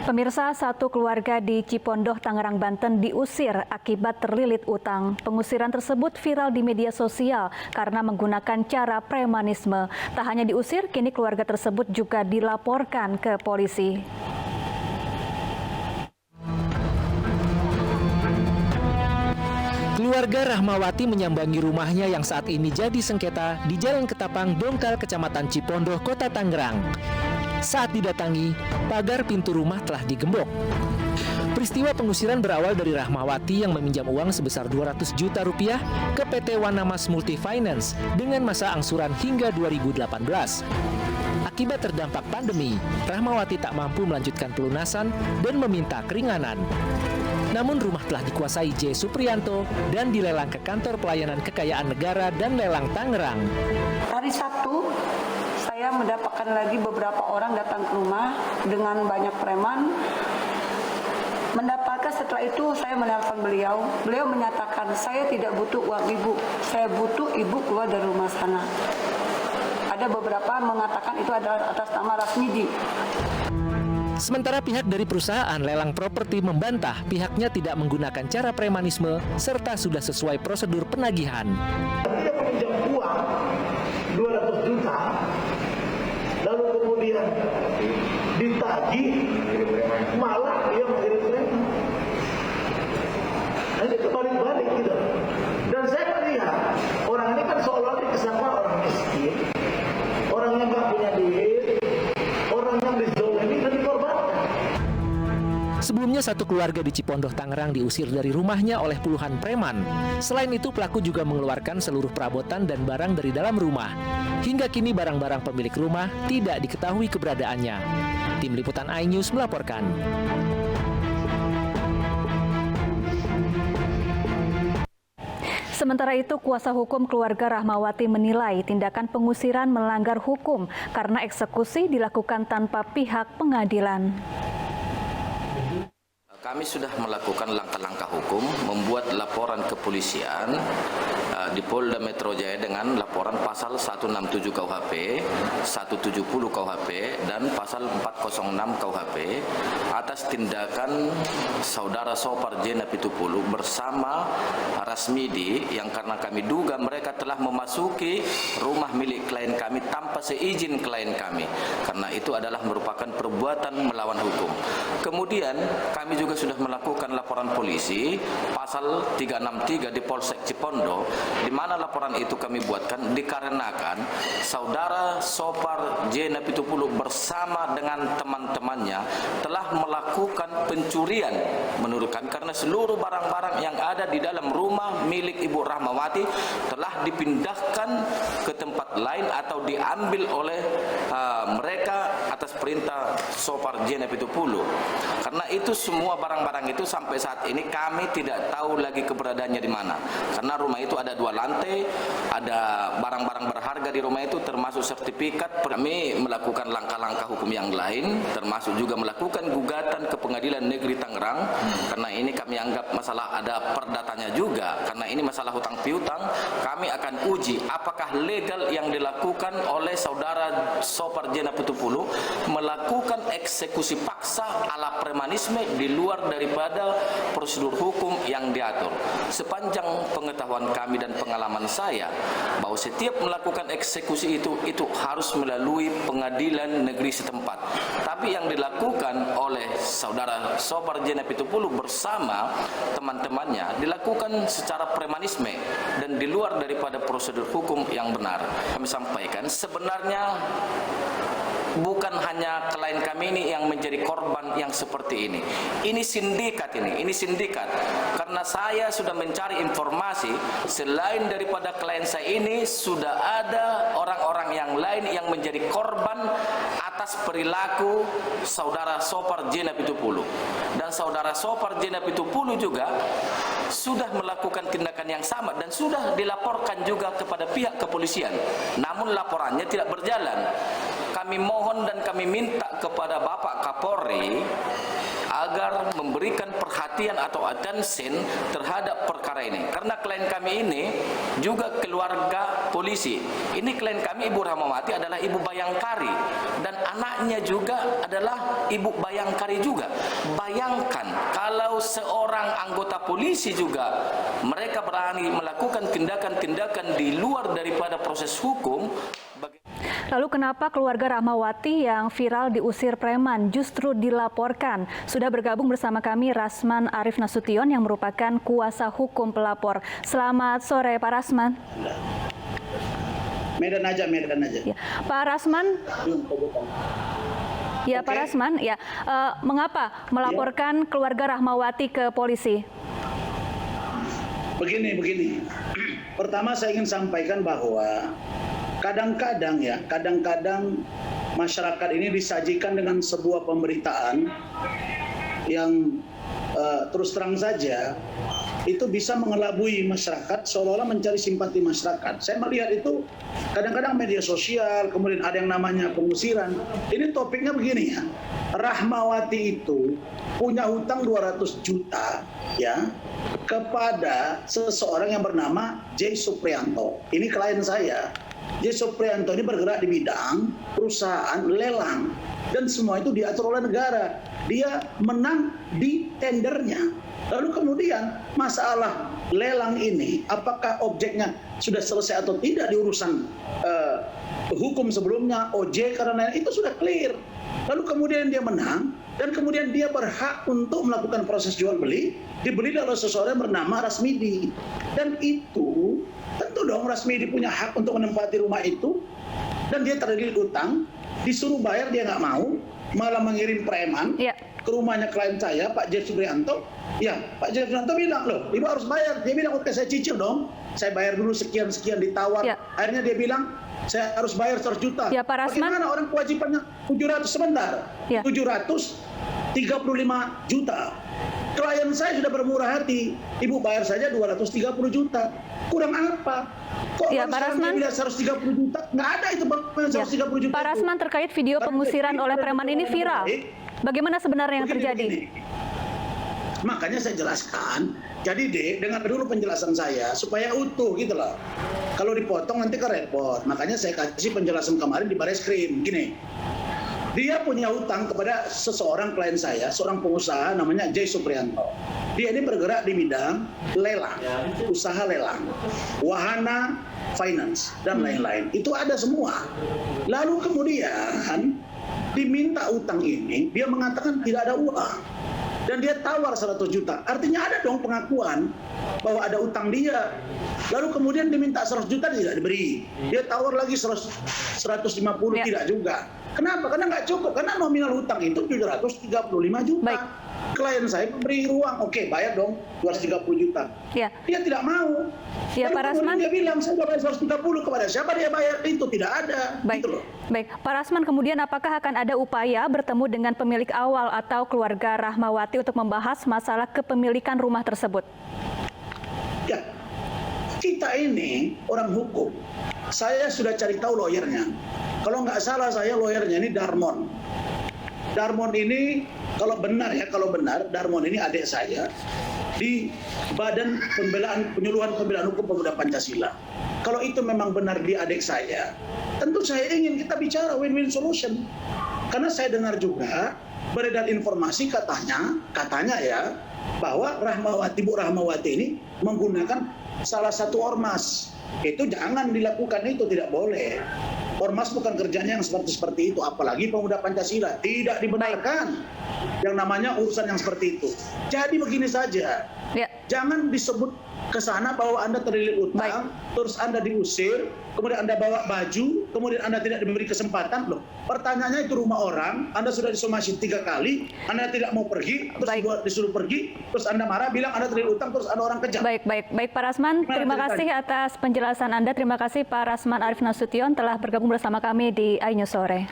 Pemirsa, satu keluarga di Cipondoh, Tangerang, Banten diusir akibat terlilit utang. Pengusiran tersebut viral di media sosial karena menggunakan cara premanisme. Tak hanya diusir, kini keluarga tersebut juga dilaporkan ke polisi. Keluarga Rahmawati menyambangi rumahnya yang saat ini jadi sengketa di Jalan Ketapang, Dongkal, Kecamatan Cipondoh, Kota Tangerang. Saat didatangi, pagar pintu rumah telah digembok. Peristiwa pengusiran berawal dari Rahmawati yang meminjam uang sebesar 200 juta rupiah ke PT Wanamas Multifinance dengan masa angsuran hingga 2018. Akibat terdampak pandemi, Rahmawati tak mampu melanjutkan pelunasan dan meminta keringanan. Namun rumah telah dikuasai J. Supriyanto dan dilelang ke Kantor Pelayanan Kekayaan Negara dan Lelang Tangerang. Hari Sabtu, saya mendapatkan lagi beberapa orang datang ke rumah dengan banyak preman. Mendapatkan setelah itu saya menelpon beliau. Beliau menyatakan saya tidak butuh uang ibu, saya butuh ibu keluar dari rumah sana. Ada beberapa mengatakan itu adalah atas nama Rasmidi. Sementara pihak dari perusahaan lelang properti membantah pihaknya tidak menggunakan cara premanisme serta sudah sesuai prosedur penagihan. Dia meminjam uang 200 juta, lalu kemudian ditagih, malah dia mengirim preman. Nanti kebalik-balik gitu. Dan saya melihat orang ini kan seolah-olah dikesankan orang miskin, orang yang nggak punya duit, orang yang dizolimi dan dikorbankan. Sebelumnya satu keluarga di Cipondoh, Tangerang diusir dari rumahnya oleh puluhan preman. Selain itu pelaku juga mengeluarkan seluruh perabotan dan barang dari dalam rumah. Hingga kini barang-barang pemilik rumah tidak diketahui keberadaannya. Tim Liputan iNews melaporkan. Sementara itu, kuasa hukum keluarga Rahmawati menilai tindakan pengusiran melanggar hukum karena eksekusi dilakukan tanpa pihak pengadilan. Kami sudah melakukan langkah-langkah hukum, membuat laporan kepolisian di Polda Metro Jaya dengan laporan pasal 167 KUHP, 170 KUHP, dan pasal 406 KUHP atas tindakan saudara Sopar J. Napitupulu bersama Rasmidi yang karena kami duga mereka telah memasuki rumah milik klien kami tanpa seizin klien kami. Karena itu adalah merupakan perbuatan melawan hukum. Kemudian kami juga sudah melakukan laporan polisi pasal 363 di Polsek Cipondoh, di mana laporan itu kami buatkan dikarenakan saudara Sopar J. Napitupulu bersama dengan teman-temannya telah melakukan pencurian menurut kami karena seluruh barang-barang yang ada di dalam rumah milik Ibu Rahmawati telah dipindahkan ke tempat lain atau diambil oleh mereka atas perintah Sopar J. Napitupulu. Karena itu semua barang-barang itu sampai saat ini kami tidak tahu lagi keberadaannya di mana. Karena rumah itu ada 2 lantai, ada barang-barang berharga di rumah itu termasuk sertifikat. Kami melakukan langkah-langkah hukum yang lain, termasuk juga melakukan gugatan ke Pengadilan Negeri Tangerang. Karena ini kami anggap masalah ada perdatanya juga. Karena ini masalah hutang piutang, kami akan uji apakah legal yang dilakukan oleh saudara Sopar J. Napitupulu melakukan eksekusi paksa ala premanisme di luar daripada prosedur hukum yang diatur. Sepanjang pengetahuan kami dan pengalaman saya bahwa setiap melakukan eksekusi itu harus melalui pengadilan negeri setempat. Tapi yang dilakukan oleh saudara Sopar J. Napitupulu bersama teman-temannya dilakukan secara premanisme dan di luar daripada prosedur hukum yang benar. Kami sampaikan sebenarnya bukan hanya klien kami ini yang menjadi korban yang seperti ini. Ini sindikat ini sindikat. Karena saya sudah mencari informasi, selain daripada klien saya ini, sudah ada orang-orang yang lain yang menjadi korban atas perilaku saudara Sopar J. Napitupulu. Dan saudara Sopar J. Napitupulu juga sudah melakukan tindakan yang sama dan sudah dilaporkan juga kepada pihak kepolisian. Namun laporannya tidak berjalan. Kami mohon dan kami minta kepada Bapak Kapolri agar memberikan perhatian perhatian atau attention terhadap perkara ini. Karena klien kami ini juga keluarga polisi. Ini klien kami Ibu Rahmawati adalah Ibu Bayangkari dan anaknya juga adalah Ibu Bayangkari juga. Bayangkan kalau seorang anggota polisi juga mereka berani melakukan tindakan-tindakan di luar daripada proses hukum. Lalu kenapa keluarga Rahmawati yang viral diusir preman justru dilaporkan? Sudah bergabung bersama kami Rasman Arif Nasution yang merupakan kuasa hukum pelapor. Selamat sore Pak Rasman. Medan aja. Ya. Pak Rasman. Ya Pak Rasman, ya mengapa melaporkan keluarga Rahmawati ke polisi? Begini. Pertama saya ingin sampaikan bahwa kadang-kadang masyarakat ini disajikan dengan sebuah pemberitaan yang terus terang saja itu bisa mengelabui masyarakat seolah-olah mencari simpati masyarakat. Saya melihat itu kadang-kadang media sosial, kemudian ada yang namanya pengusiran. Ini topiknya begini ya, Rahmawati itu punya hutang 200 juta ya kepada seseorang yang bernama J. Suprianto. Ini klien saya. J. Suprianto ini bergerak di bidang perusahaan lelang dan semua itu diatur oleh negara. Dia menang di tendernya. Lalu kemudian masalah lelang ini apakah objeknya sudah selesai atau tidak di urusan hukum sebelumnya, OJ karena itu sudah clear. Lalu kemudian dia menang dan kemudian dia berhak untuk melakukan proses jual beli, dibeli oleh seseorang bernama Rasmidi. Dan itu tentu dong Rasmidi punya hak untuk menempati rumah itu dan dia terlilit utang, disuruh bayar dia nggak mau, malah mengirim preman ke rumahnya klien saya Pak J. Suprianto. Ya, Pak J. Suprianto bilang, loh Ibu harus bayar. Dia bilang, oke saya cicil dong, saya bayar dulu sekian-sekian ditawar. Akhirnya dia bilang, saya harus bayar 100 juta. Ya, Pak Rasman. Bagaimana orang kewajibannya 700 sebentar? 735 juta. Klien saya sudah bermurah hati, Ibu bayar saja 230 juta. Kurang apa? Kok Pak Rasman, dia bilang 130 juta? Nggak ada itu 130 juta. Pak Rasman, terkait video pengusiran oleh preman ini viral. Bagaimana sebenarnya yang terjadi? Makanya saya jelaskan. Jadi dengar dulu penjelasan saya supaya utuh gitu loh. Kalau dipotong nanti ke repot. Makanya saya kasih penjelasan kemarin di Bareskrim. Gini. Dia punya hutang kepada seseorang klien saya, seorang pengusaha namanya J. Suprianto. Dia ini bergerak di bidang lelang, usaha lelang, wahana, finance, dan lain-lain. Itu ada semua. Lalu kemudian diminta utang ini, dia mengatakan tidak ada uang. Dan dia tawar 100 juta. Artinya ada dong pengakuan bahwa ada utang dia. Lalu kemudian diminta 100 juta tidak diberi. Dia tawar lagi 150 tidak juga. Kenapa? Karena nggak cukup. Karena nominal hutang itu 735 juta. Baik. Klien saya memberi ruang, oke bayar dong 230 juta. Ya. Dia tidak mau. Ya, Pak Rasman. Dia bilang saya bayar 130 kepada siapa dia bayar itu tidak ada. Baik. Gitu loh. Baik, Pak Rasman, kemudian apakah akan ada upaya bertemu dengan pemilik awal atau keluarga Rahmawati untuk membahas masalah kepemilikan rumah tersebut? Ya, kita ini orang hukum. Saya sudah cari tahu lawyernya. Kalau nggak salah saya lawyernya ini Darmon. Darmon ini kalau benar Darmon ini adik saya di Badan Penyuluhan Pembelaan Hukum Pemuda Pancasila. Kalau itu memang benar dia adik saya, tentu saya ingin kita bicara win-win solution. Karena saya dengar juga beredar informasi katanya ya bahwa Bu Rahmawati ini menggunakan salah satu ormas. Itu jangan dilakukan, itu tidak boleh. Ormas bukan kerjanya yang seperti itu, apalagi pemuda Pancasila. Tidak dibenarkan yang namanya urusan yang seperti itu. Jadi begini saja, jangan disebut ke sana bahwa Anda terlilit utang, terus Anda diusir, kemudian Anda bawa baju, kemudian Anda tidak diberi kesempatan. Loh, pertanyaannya itu rumah orang, Anda sudah disomasi 3 kali, Anda tidak mau pergi, terus disuruh pergi, terus Anda marah, bilang Anda terlilit utang, terus Anda orang kejam. Baik Pak Rasman, terima kasih atas penjelasan Anda. Terima kasih Pak Rasman Arif Nasution telah bergabung bersama kami di iNews Sore.